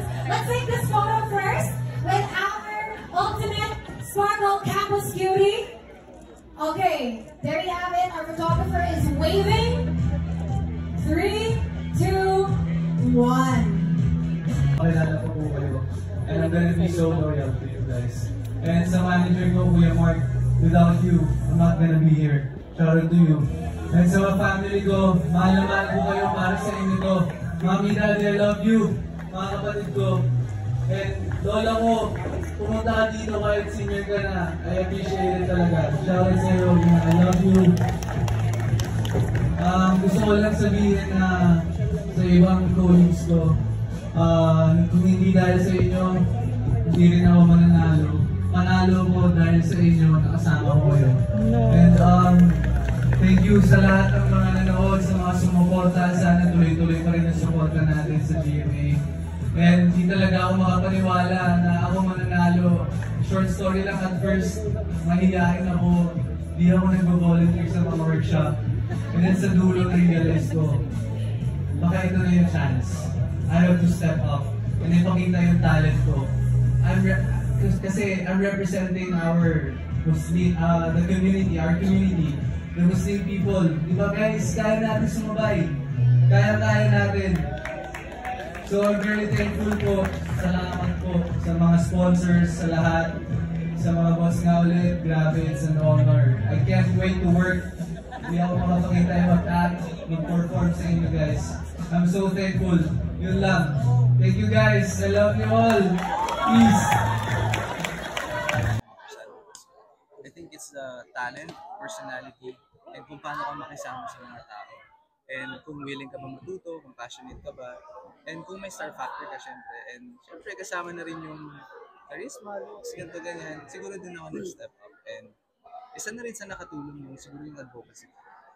congratulations. Let's take this photo first with our ultimate Sparkle Campus Cutie. Okay, there you have it. Our photographer is waving. 3, 2, 1. Pakilala ko po kayo. And I'm gonna be so loyal to you guys. And sa manager ko, Kuya Mark, without you, I'm not gonna be here. Shout out to you. And sa mga family ko, mahal na mahal ko kayo para sa inyo to. Mami, Daddy, I love you. Mga kapatid ko. And lola ko, pumunta ka dito kahit senior ka na. I appreciate it talaga. Shout out sa iyo, I love you. Gusto ko lang sabihin na sa ibang colleagues ko, kung hindi dahil sa inyo, hindi rin ako mananalo. Panalo ko dahil sa inyo, nakasama ko kayo. And thank you sa lahat ng mga nanood, sa mga sumuporta. Sana tuloy-tuloy pa rin ang suporta natin sa GMA. And hindi talaga ako makapaniwala na ako mananalo. Short story lang at first, mahihain ako. Hindi ako nag-volunteer sa mga workshop. And then sa dulo na-realize ko, baka ito na yung chance. I have to step up. And ipakita yung talent ko. Kasi I'm representing our Muslim, the community, our community, the Muslim people. Di ba guys, kaya natin sumabay. Kaya natin. So I'm very thankful po. Salamat po sa mga sponsors, sa lahat. Sa mga boss nga ulit, grabe, it's an honor. I can't wait to work. Hindi ako makapakita yung mag-act, mag-perform sa inyo guys. I'm so thankful. Yun lang. Thank you guys. I love you all. Peace. I think it's the talent, personality, and kung paano ka makisama sa mga tao. And kung willing ka ba matuto, kung passionate ka ba, and kung may star factor ka syempre. And syempre kasama na rin yung charisma, looks, ganito ganyan. Siguro din ako nag-step up. And isa na rin sa nakatulong yung siguro yung advocacy.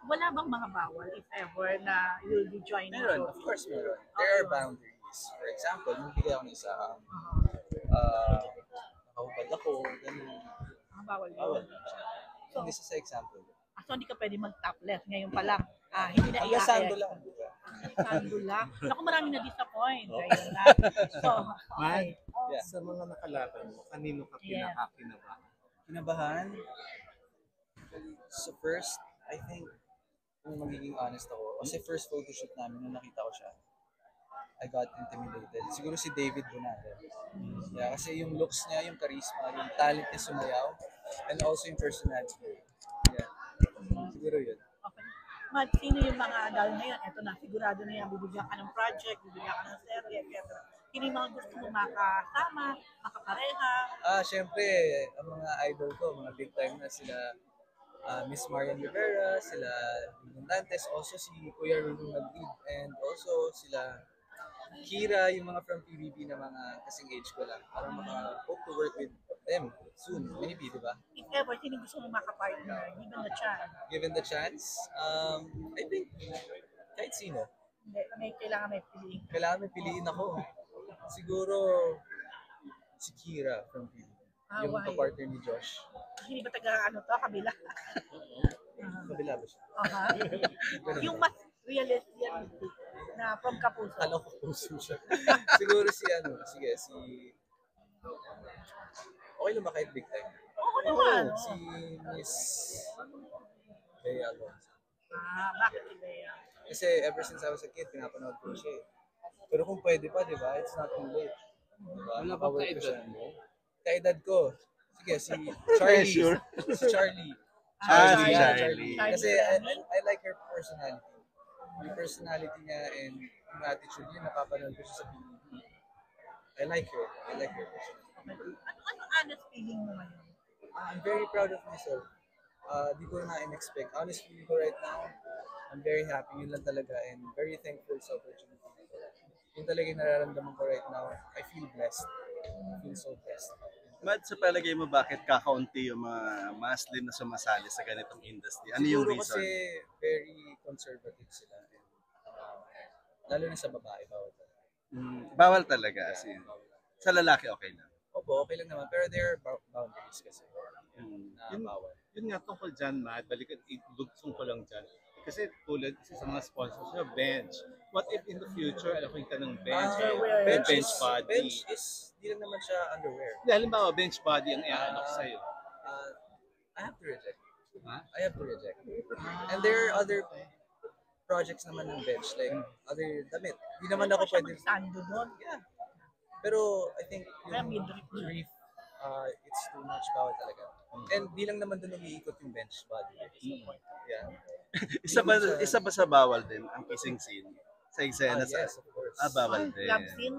Wala bang mga bawal if ever na you'll be joining? Meron, of course meron. There are boundaries. For example, magbigay ako ng isa, nakahubad ako, ganun. Bawal yun. Bawal. So, isa sa example. So, hindi ka pwede mag-topless ngayon pa lang. Hindi na hanggang sando lang. Sando lang. Naku, marami na-disappoint. Ayun na. So, okay. Yeah. Sa mga nakalaban mo, kanino ka pinaka-kinabahan? Kinabahan? So first, I think, kung magiging honest ako, kasi first photoshoot namin, nung nakita ko siya, I got intimidated. Siguro si David Bonado. Yeah, kasi yung looks niya, yung charisma, yung talent niya sumayaw, and also yung personality. Yeah. Siguro yun. Okay. Matt, sino yung mga dahil ngayon? Eto na, sigurado na yan, bibigyan ka ng project, bibigyan ka ng serye, etc. Sino yung mga gusto mo makasama, makapareha? Siyempre, ang mga idol ko, mga big time na sila, Miss Marian Rivera, sila Dantes, also si Kuya Rulo Madrid, and also sila Kira, yung mga from PBB na mga kasing age ko lang. Para hope to work with them soon, maybe, di ba? If ever, sino gusto mo makapartner, given the chance? Given the chance, I think, kahit sino. Kailangan may piliin. Kailangan may piliin ako. Siguro, si Kira from PBB. Yung kapartner ni Josh. Hindi ba kabila? Kabila ba siya? Yung mas realistic na from Kapuso. Ano ko puso siya? Siguro si okay lang ba kahit big time? Oo naman. Si Miss Bea Alonso. Bakit si Bea? Kasi ever since I was a kid, pinapanood ko siya. Pero kung pwede pa, di ba? It's not too late. Diba? Wala ba kaedad mo? Kaedad ko. Sige, si Charlie. Si Charlie. Charlie. Kasi I like her personality. Yung personality niya and yung attitude niya, napapanood ko siya sa PBB. I like her personality. Ano honest feeling mo ngayon? I'm very proud of myself. Di ko na in-expect. Honest feeling ko right now, I'm very happy. Yun lang talaga and very thankful sa opportunity. Yun talaga yung nararamdaman ko right now. I feel blessed. I feel so blessed. Mad, sa palagay mo, bakit kakaunti yung mga Muslim na sumasali sa ganitong industry? Ano yung reason? Siguro kasi very conservative sila. Lalo na sa babae, bawal talaga. Bawal talaga. Sa lalaki, okay lang. Opo, okay lang naman. Pero there are boundaries kasi. Na bawal. Yun nga tungkol dyan, Mad. Balikan, dugsong ko lang dyan. Kasi tulad kasi sa mga sponsors nyo, bench. What if in the future, alakuin ka ng bench? Underwear. Bench body. Bench is, di lang naman siya underwear. Hindi, halimbawa, bench body ang iaalok sa'yo. I have to reject. Ha? I have to reject. And there are other projects naman ng bench, like other damit. Di naman ako pwede. Sando doon. Yeah. Pero I think Kaya yung midriff. brief, it's too much bawal talaga. And di lang naman doon umiikot yung bench body. Yeah. Isa ba sa bawal din ang kissing scene? Sa eksena sa... Yes, of course. bawal din. Love scene?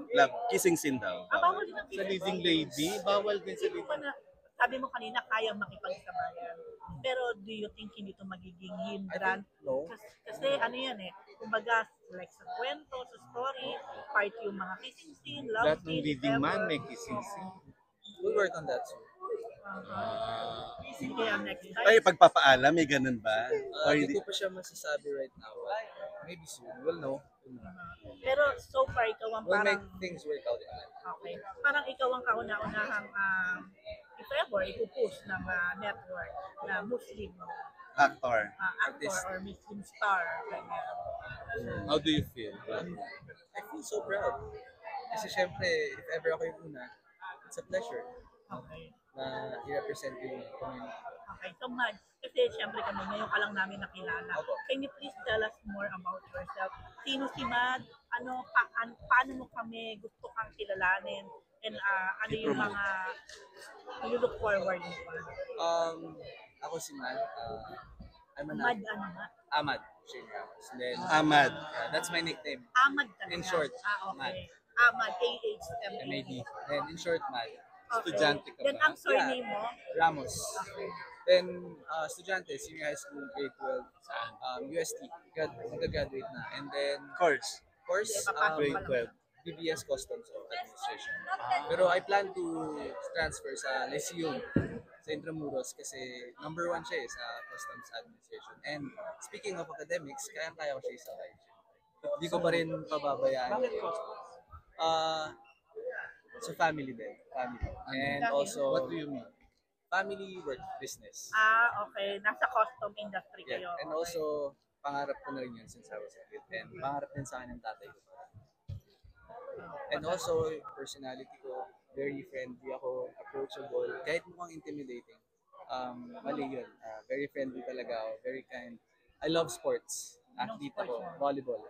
Kissing scene daw. Bawal din ang Sa leading lady, bawal din sa Hindi leading pa na, sabi mo kanina, kayang makipagsabayan. Pero do you think hindi ito magiging hindrance? No. Kasi ano yan eh, kumbaga, like sa kwento, sa story, part yung mga kissing scene, love Lahat ng scene, leading if man ever. may kissing scene. We'll work on that soon. Sige, ang next time. Ay, pagpapaalam, may ganun ba? Or Hindi hindi? ko pa siya masasabi right now. Maybe soon. We'll know. Pero so far, ikaw ang We'll parang, make things work out in life. okay, parang ikaw ang kauna-unahang, if ever, ipupush ng network na Muslim Actor. actor or Muslim star. Ganyan. How do you feel? I feel so proud. Kasi syempre, if ever ako yung una, it's a pleasure Okay. na i-represent yung community. Okay, so Mad, kasi syempre kami ngayon ka lang namin nakilala. Opo. Can you please tell us more about yourself? Sino si Mad? Paano mo kami gusto kang kilalanin? And ano yung mga you look forward mo pa? Ako si Mad. I'm an Mad ano nga? Ahmad Shane Ramos. Then, Ahmad. that's my nickname. Ahmad talaga. In short, Okay. Ahmad, A-H-M-A-D. MAD. Then in short, Mad. Okay. Estudyante ka Then ba? ang surname mo? Ramos. Okay. Then, estudyante, senior high school, grade 12, UST. Nag-graduate na. And then, Course. course, Grade 12. BBS Customs of Administration. Pero I plan to transfer sa Lyceum sa Intramuros kasi number 1 siya sa Customs Administration. And speaking of academics, kaya ko siya isa. Hindi ko pa rin pababayaan. Bakit customs? So family din. Family. And Dahil? also, What do you mean? family work business. Okay. Nasa custom industry kayo. Yeah. And also, pangarap ko na rin yun since I was a kid. And pangarap din sa akin ng tatay ko. And also, personality ko, very friendly ako, approachable. Kahit mukhang intimidating, mali yun. Very friendly talaga ako, very kind. I love sports. Athlete ako, volleyball.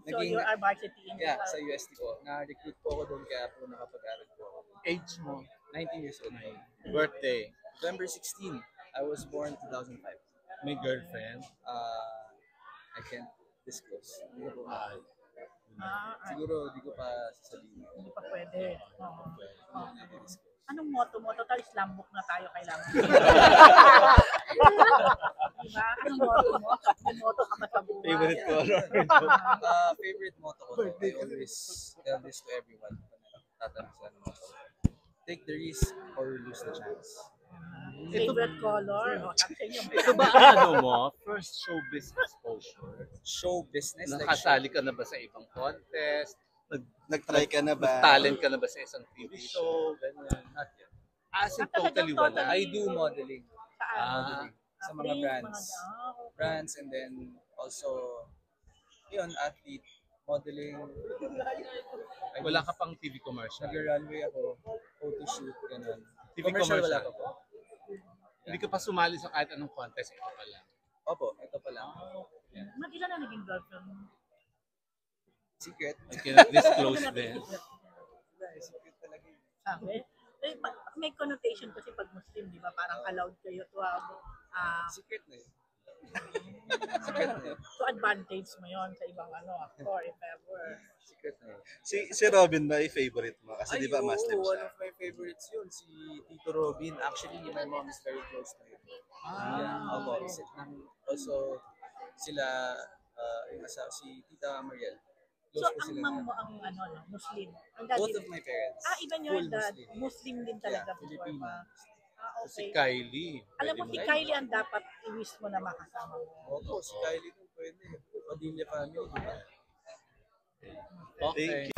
So you are varsity in Yeah, sa UST ko. Na-recruit po ako doon kaya po nakapag-aral po ako. Age mo? 19 years old. Birthday? November 16. I was born 2005. May girlfriend? I can't disclose. Hindi ko po. Siguro, Siguro di ko pa sasabihin. hindi pa pwede. Oo. Hindi ko disclose. Anong motto mo? Total Islam book na tayo kailangan. Diba? Anong motto mo? May motto ka ba sa buhay? Favorite color? Favorite motto ko, I always tell this to everyone. Tatanong sila ng motto. Take the risk or lose the chance. Favorite color? O, tapos yun. Ito ba ang ano mo? First showbiz exposure? Show business, Nakasali ka na ba sa ibang contest? Nag-try ka na ba? Talent ka na ba sa isang TV show? Ganyan. Not yet. As in, Talagang totally wala. totally- I do modeling. Saan? Sa mga brands. Okay. Brands and then also, yun, athlete, modeling. Wala ka pang TV commercial. Nag-runway ako, photo shoot, ganun. TV Commercial commercial. wala pa po. Hindi ka pa sumali sa kahit anong contest. Ito pa lang. Opo, ito pa lang. Mag-ilan na naging girlfriend mo? Secret. I cannot disclose din. Secret talaga yun. Sabi? May connotation kasi pag Muslim, di ba? Parang allowed kayo to have Secret na yun. Secret na yun. so advantage mo yon sa ibang actor if ever. Secret na yun. Si Robin ba favorite mo? Kasi di ba oo, Muslim one siya? of my favorites yun, si Tito Robin. Actually, my mom is very close to him. Yeah, opo. Also, sila, yung si Tita Mariel. So Close po ang sila. mom mo ang Muslim. Ang daddy Both of my parents. even your full dad, Muslim. Muslim din talaga Yeah, before Filipino. pa. Si Okay. Kylie. Alam mo, si Kylie ang dapat i-wish mo na makasama mo. Opo, si Kylie din pwede. Padilla family, di ba? Thank you.